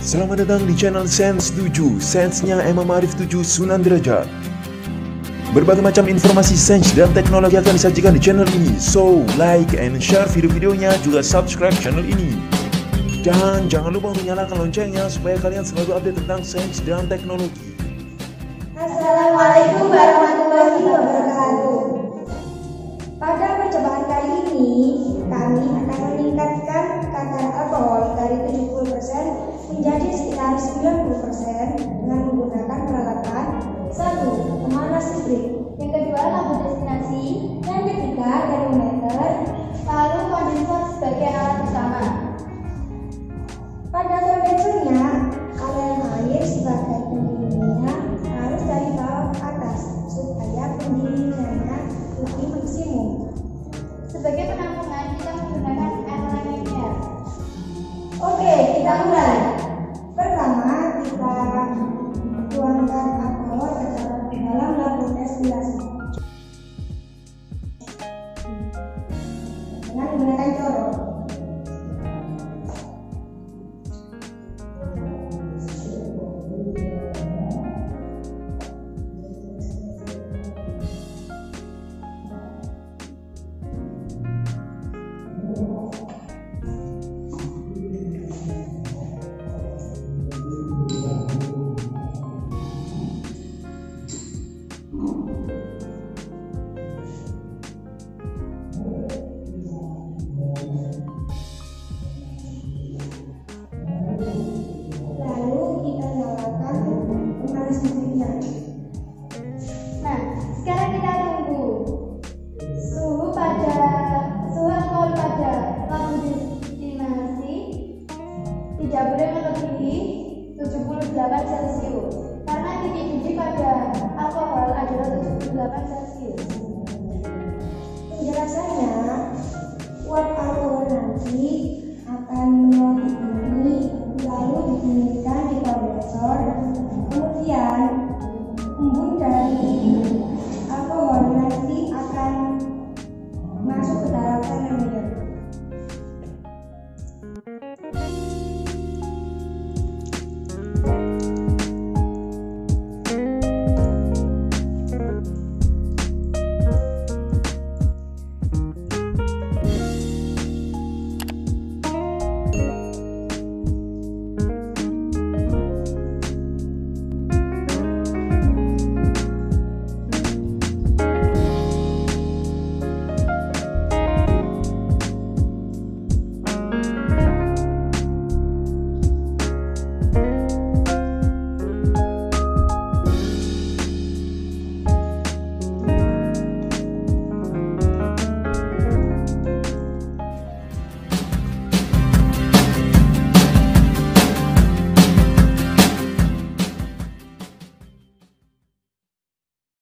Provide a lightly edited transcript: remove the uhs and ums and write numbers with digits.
Selamat datang di channel Sainstujuh, Sainsnya Imam Arif 7 Sunan Derajat. Berbagai macam informasi sains dan teknologi akan disajikan di channel ini. So, like and share video-videonya, juga subscribe channel ini. Dan jangan lupa untuk nyalakan loncengnya supaya kalian selalu update tentang sains dan teknologi. Assalamualaikum warahmatullahi wabarakatuh. Pada percobaan kali ini, kami akan meningkatkan kadar alkohol dari 70% menjadi sekitar 90% dengan menggunakan peralatan: 1. Pemanas listrik, yang kedua lampu destinasi, yang ketiga termometer, lalu kondensor sebagai alat utama. pada kondensernya aliran air sebagai pendinginnya harus dari bawah ke atas supaya pendinginannya lebih maksimum. Sebagai penampungan kita menggunakan air linear. Oke, kita mulai. Pertama, kita tuangkan alkohol ke dalam lampu destilasi dengan menggunakan corong. Nah, sekarang kita tunggu suhu alkohol pada lampu destinasi tidak boleh melebihi 78 Celcius karena titik didih pada alkohol adalah 78 Celcius. Penjelasannya,